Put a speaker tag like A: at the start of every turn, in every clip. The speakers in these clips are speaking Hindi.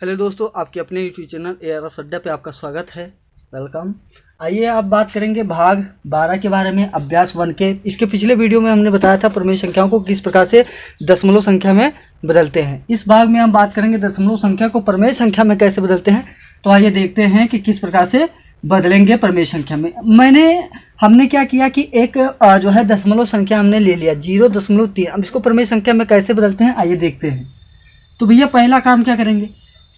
A: हेलो दोस्तों, आपके अपने यूट्यूब चैनल ARS अड्डा पे आपका स्वागत है। वेलकम। आइए अब बात करेंगे भाग 12 के बारे में, अभ्यास 1 के। इसके पिछले वीडियो में हमने बताया था प्रमेय संख्याओं को किस प्रकार से दशमलव संख्या में बदलते हैं। इस भाग में हम बात करेंगे दशमलव संख्या को प्रमेय संख्या में कैसे बदलते हैं। तो आइए देखते हैं कि किस प्रकार से बदलेंगे प्रमेय संख्या में। हमने क्या किया कि एक जो है दशमलव संख्या हमने ले लिया 0.3। अब इसको प्रमेय संख्या में कैसे बदलते हैं आइए देखते हैं। तो भैया पहला काम क्या करेंगे,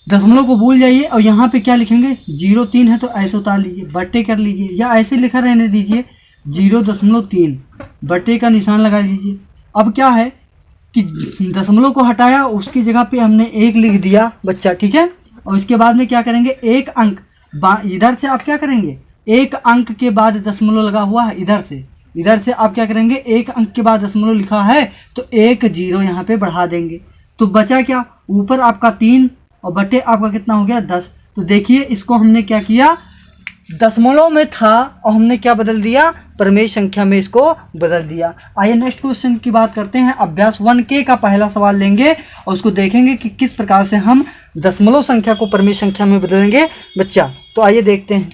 A: दशमलव को भूल जाइए और यहाँ पे क्या लिखेंगे 0.3 है तो ऐसे उतार लीजिए, बट्टे कर लीजिए या ऐसे लिखा रहने दीजिए 0.3, बट्टे का निशान लगा लीजिए। अब क्या है कि दशमलव को हटाया, उसकी जगह पे हमने 1 लिख दिया बच्चा, ठीक है। और इसके बाद में क्या करेंगे, एक अंक इधर से आप क्या करेंगे, एक अंक के बाद दशमलव लगा हुआ है इधर से आप क्या करेंगे, एक अंक के बाद दशमलव लिखा है तो 1 0 यहाँ पे बढ़ा देंगे। तो बचा क्या, ऊपर आपका 3 और बटे आपका कितना हो गया 10। तो देखिए इसको हमने क्या किया, दशमलव में था और हमने क्या बदल दिया, प्रमेय संख्या में इसको बदल दिया। आइए नेक्स्ट क्वेश्चन की बात करते हैं। अभ्यास 1K का पहला सवाल लेंगे और उसको देखेंगे कि किस प्रकार से हम दशमलव संख्या को प्रमेय संख्या में बदलेंगे बच्चा। तो आइए देखते हैं।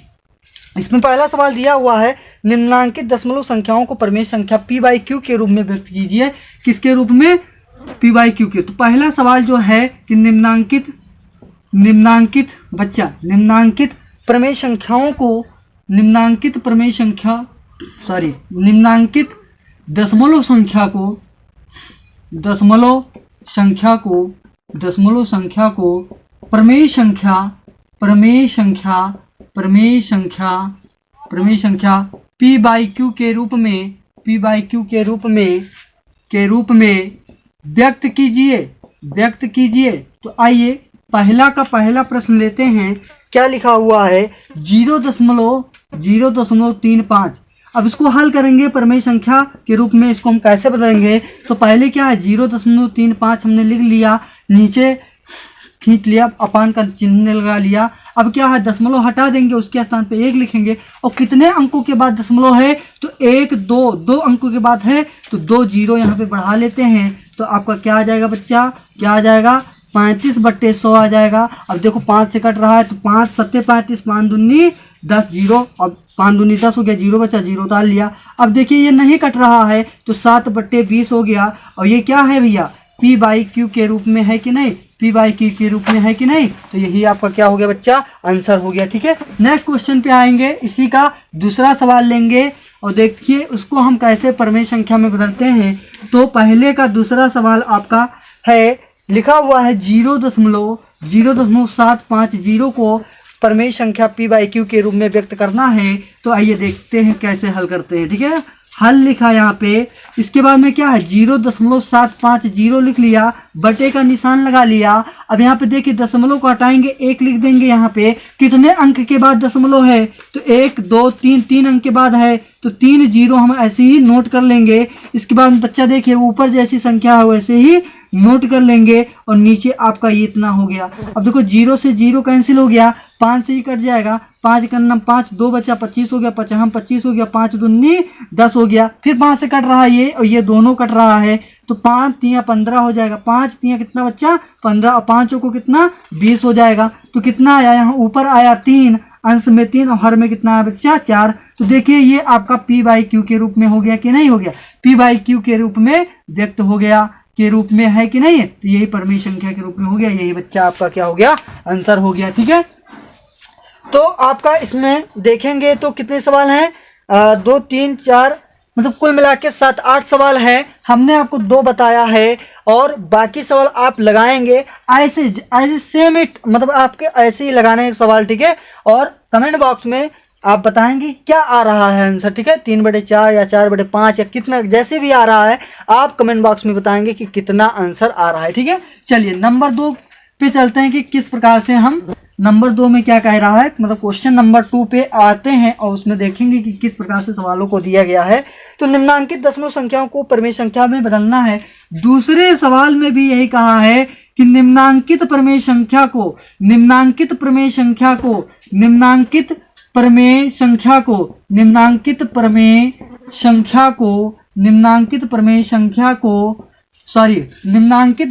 A: इसमें पहला सवाल दिया हुआ है, निम्नांकित दशमलव संख्याओं को प्रमेय संख्या P/Q के रूप में व्यक्त कीजिए। किसके रूप में, P/Q के। तो पहला सवाल जो है कि निम्नांकित प्रमेय संख्याओं को, निम्नांकित दशमलव संख्या को प्रमेय संख्या P/Q के रूप में व्यक्त कीजिए। तो आइए पहला का पहला प्रश्न लेते हैं। क्या लिखा हुआ है, 0.035। अब इसको हल करेंगे प्रमेय संख्या के रूप में। इसको हम कैसे बदलेंगे, तो पहले क्या है 0.35 हमने लिख लिया, नीचे खींच लिया, अपान का चिन्ह लगा लिया। अब क्या है, दशमलव हटा देंगे, उसके स्थान पे 1 लिखेंगे। और कितने अंकों के बाद दशमलव है, तो 1 2 अंकों के बाद है तो 2 0 यहाँ पे बढ़ा लेते हैं। तो आपका क्या आ जाएगा बच्चा, क्या आ जाएगा 35/100 आ जाएगा। अब देखो 5 से कट रहा है तो 5 7 35, 5 दूनी 10 0, अब 5 दूनी 10 हो गया, 0 बचा, 0 उतार लिया। अब देखिए ये नहीं कट रहा है तो 7/20 हो गया। और ये क्या है भैया, P/Q के रूप में है कि नहीं, P/Q के रूप में है कि नहीं। तो यही आपका क्या हो गया बच्चा, आंसर हो गया, ठीक है। नेक्स्ट क्वेश्चन पे आएंगे, इसी का दूसरा सवाल लेंगे और देखिए उसको हम कैसे प्रमेय संख्या में बदलते हैं। तो पहले का दूसरा सवाल आपका है, लिखा हुआ है 0.0750 को प्रमेय संख्या P/Q के रूप में व्यक्त करना है। तो आइए देखते हैं कैसे हल करते हैं, ठीक है। हल लिखा यहाँ पे, इसके बाद में क्या है 0.750 लिख लिया, बटे का निशान लगा लिया। अब यहाँ पे देखिए दशमलव को हटाएंगे, 1 लिख देंगे। यहाँ पे कितने अंक के बाद दशमलव है, तो 1 2 3 अंक के बाद है तो 3 0 हम ऐसे ही नोट कर लेंगे। इसके बाद बच्चा देखिए ऊपर जैसी संख्या है वैसे ही नोट कर लेंगे और नीचे आपका ये इतना हो गया। अब देखो 0 से 0 कैंसिल हो गया, 5 से ही कट जाएगा, 5 का 5 2 बचा, 25 हो गया, 25 हो गया, 5 दूनी 10 हो गया। फिर 5 से कट रहा है ये और ये दोनों कट रहा है तो 5 3 15 हो जाएगा। 5 3 कितना बच्चा 15 और 5 को कितना 20 हो जाएगा। तो कितना आया, यहाँ ऊपर आया 3, अंश में 3 और हर में कितना आया बच्चा 4। तो देखिए ये आपका P/Q के रूप में हो गया कि नहीं हो गया, P/Q के रूप में व्यक्त हो गया, के रूप में है कि नहीं है। तो यही प्रमेय संख्या के रूप में हो गया, यही बच्चा आपका क्या हो गया, आंसर हो गया, ठीक है। तो आपका इसमें देखेंगे तो कितने सवाल हैं, 2 3 4 मतलब कुल मिला के 7 8 सवाल हैं। हमने आपको 2 बताया है और बाकी सवाल आप लगाएंगे ऐसे सेम इट, मतलब आपके ऐसे ही लगाने के सवाल, ठीक है। और कमेंट बॉक्स में आप बताएंगे क्या आ रहा है आंसर, ठीक है। 3/4 या 4/5 या कितना जैसे भी आ रहा है आप कमेंट बॉक्स में बताएंगे कि कितना आंसर आ रहा है, ठीक है। चलिए नंबर 2 पे चलते हैं कि किस प्रकार से हम नंबर 2 में क्या कह रहा है, मतलब क्वेश्चन नंबर 2 पे आते हैं और उसमें देखेंगे कि किस प्रकार से सवालों को दिया गया है। तो निम्नांकित दशमलव संख्याओं को प्रमेय संख्या में बदलना है। दूसरे सवाल में भी यही कहा है कि निम्नांकित प्रमेय संख्या को निम्नांकित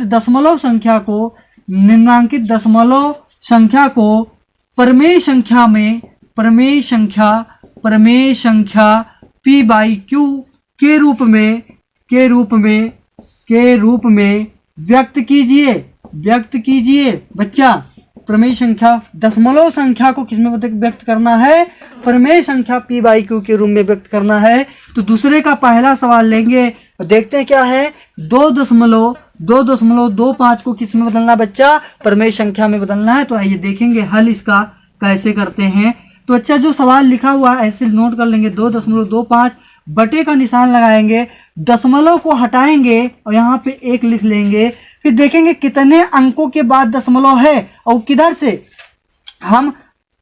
A: दशमलव संख्या को निम्नांकित दशमलव संख्या को प्रमेय संख्या p बाई क्यू के रूप में व्यक्त कीजिए बच्चा। प्रमेय संख्या दशमलव संख्या को किसमें व्यक्त करना है? प्रमेय संख्या p बाई क्यू के रूप में व्यक्त करना है। तो दूसरे का पहला सवाल लेंगे और देखते हैं क्या है। 2.25 को किसमें बदलना बच्चा? प्रमेय संख्या में बदलना है। तो आइए देखेंगे हल इसका कैसे करते हैं। तो अच्छा, जो सवाल लिखा हुआ है ऐसे नोट कर लेंगे। 2.25 बटे का निशान लगाएंगे, दशमलव को हटाएंगे और यहाँ पे 1 लिख लेंगे। फिर देखेंगे कितने अंकों के बाद दशमलव है और किधर से हम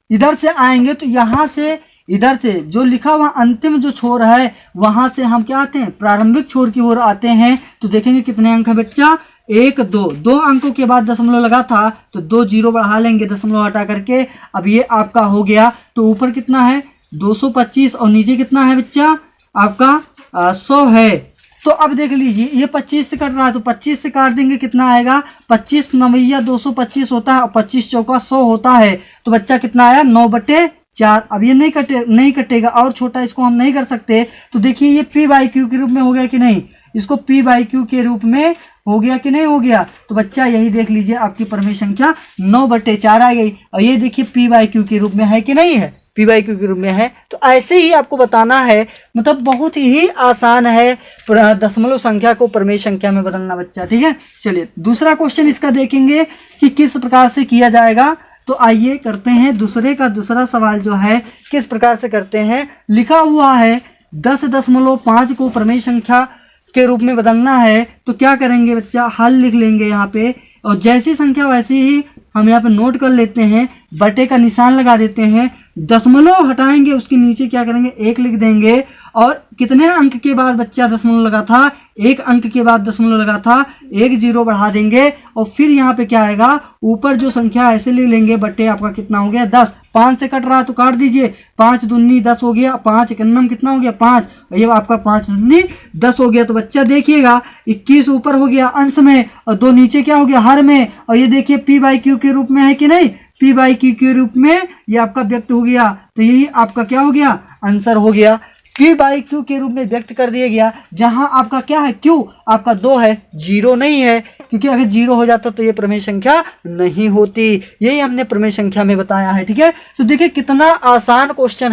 A: इधर से आएंगे। तो यहाँ से इधर से जो लिखा हुआ अंतिम जो छोर है वहां से हम क्या आते हैं? प्रारंभिक छोर की ओर आते हैं। तो देखेंगे कितने अंक है बच्चा? 1 2 अंकों के बाद दशमलव लगा था तो 2 जीरो बढ़ा लेंगे दशमलव हटा करके। अब ये आपका हो गया। तो ऊपर कितना है? 225 और नीचे कितना है बच्चा? आपका 100 है। तो अब देख लीजिए ये 25 से कट रहा है तो 25 से काट देंगे, कितना आएगा? 25 9 225 होता है और 25 चौका 100 होता है। तो बच्चा कितना आया? 9/4। अब ये नहीं कटेगा और छोटा इसको हम नहीं कर सकते। तो देखिए ये p बाई क्यू के रूप में हो गया कि नहीं? इसको p बाई क्यू के रूप में हो गया कि नहीं हो गया? तो बच्चा यही देख लीजिए आपकी प्रमेय संख्या 9/4 आ गई। और ये देखिए p बाई क्यू के रूप में है कि नहीं है? p बाई क्यू के रूप में है। तो ऐसे ही आपको बताना है, मतलब बहुत ही आसान है दशमलव संख्या को प्रमेय संख्या में बदलना बच्चा। ठीक है, चलिए दूसरा क्वेश्चन इसका देखेंगे कि किस प्रकार से किया जाएगा। तो आइए करते हैं दूसरा सवाल जो है किस प्रकार से करते हैं। लिखा हुआ है 10.5 को प्रमेय संख्या के रूप में बदलना है। तो क्या करेंगे बच्चा? हल लिख लेंगे यहाँ पे और जैसी संख्या वैसे ही हम यहाँ पे नोट कर लेते हैं, बटे का निशान लगा देते हैं, दशमलव हटाएंगे उसके नीचे क्या करेंगे? 1 लिख देंगे। और कितने अंक के बाद बच्चा दशमलव लगा था? 1 अंक के बाद दशमलव लगा था, 1 जीरो बढ़ा देंगे और फिर यहाँ पे क्या आएगा? ऊपर जो संख्या ऐसे लिख लेंगे, बटे आपका कितना हो गया? 10। 5 से कट रहा है तो काट दीजिए, 5 दूनी 10 हो गया, 5 एकन्नम कितना हो गया? 5। ये आपका 5 दूनी 10 हो गया। तो बच्चा देखिएगा 21 ऊपर हो गया अंश में और 2 नीचे क्या हो गया? हर में। और ये देखिए p बाई क्यू के रूप में है कि नहीं? p बाई क्यू के रूप में ये आपका व्यक्त हो गया। तो यही आपका क्या हो गया? आंसर हो गया। p बाई क्यू के रूप में व्यक्त कर दिया गया। जहां आपका क्या है? q आपका 2 है, 0 नहीं है, क्योंकि अगर 0 हो जाता तो ये प्रमेय संख्या नहीं होती। यही हमने प्रमेय संख्या में बताया है। ठीक है, तो देखिए कितना आसान क्वेश्चन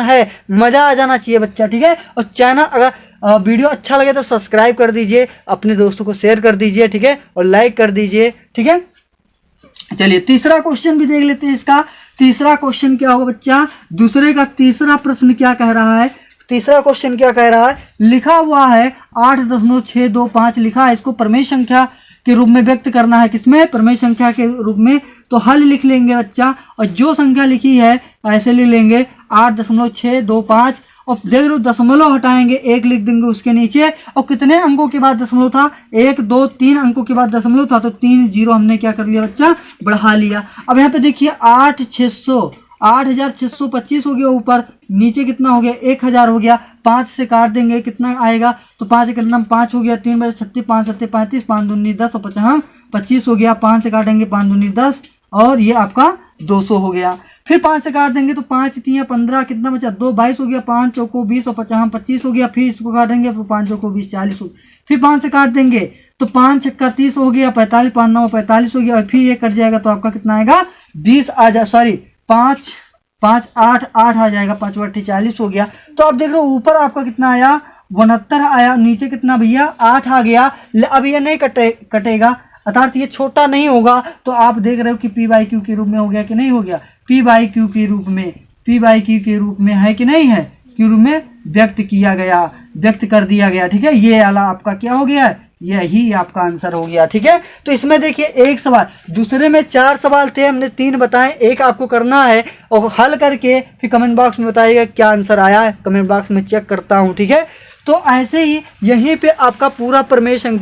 A: है, मजा आ जाना चाहिए बच्चा। ठीक है, और चैनल अगर वीडियो अच्छा लगे तो सब्सक्राइब कर दीजिए, अपने दोस्तों को शेयर कर दीजिए। ठीक है, और लाइक कर दीजिए। ठीक है, चलिए तीसरा क्वेश्चन भी देख लेते हैं। इसका तीसरा क्वेश्चन क्या होगा बच्चा? दूसरे का तीसरा प्रश्न क्या कह रहा है? तीसरा क्वेश्चन क्या कह रहा है? लिखा हुआ है 8.625 लिखा है, इसको प्रमेय संख्या के रूप में व्यक्त करना है। किसमें? प्रमेय संख्या के रूप में। तो हल लिख लेंगे बच्चा और जो संख्या लिखी है ऐसे लिख लेंगे 8.625 और देख लो दशमलव हटाएंगे, 1 लिख देंगे उसके नीचे। और कितने अंकों के बाद दशमलव था? 1 2 3 अंकों के बाद दशमलव था तो 3 जीरो हमने क्या कर लिया बच्चा? बढ़ा लिया। अब यहाँ पे देखिए 8625 हो गया ऊपर, नीचे कितना हो गया? 1000 हो गया। 5 से काट देंगे, कितना आएगा? तो 5 एक 5 हो गया, 3 बजे 36, 5 7 35, 5 दूनी 10 और 25 हो गया। 5 से काटेंगे 5 दूनी 10 और ये आपका 200 हो गया। फिर 5 से काट देंगे तो 5 3 15, कितना बचा? 2 22 हो गया। 5 चौको 20 और 25 हो गया। फिर इसको काटेंगे तो 5 चौको 20 40 हो गया। फिर 5 से काट देंगे तो 5 छक्का 30 हो गया, 45 5 9 45 हो गया और फिर ये कट जाएगा तो आपका कितना आएगा? 20 आ जा, सॉरी 5 5 8 8 आ जाएगा, 5 8 40 हो गया। तो आप देख रहे हो ऊपर आपका कितना आया? 69 आया, नीचे कितना भैया? 8 आ गया। अब ये नहीं कटेगा, अर्थात ये छोटा नहीं होगा। तो आप देख रहे हो कि p बाई क्यू के रूप में हो गया कि नहीं हो गया? p बाई क्यू के रूप में है कि नहीं है? के रूप में व्यक्त कर दिया गया। ठीक है, ये वाला आपका क्या हो गया? यही आपका आंसर हो गया। ठीक है, तो इसमें देखिए एक सवाल, दूसरे में 4 सवाल थे, हमने 3 बताए, एक आपको करना है और हल करके फिर कमेंट बॉक्स में बताइएगा क्या आंसर आया है। कमेंट बॉक्स में चेक करता हूँ। ठीक है, तो ऐसे ही यहीं पे आपका पूरा प्रमेय संख्या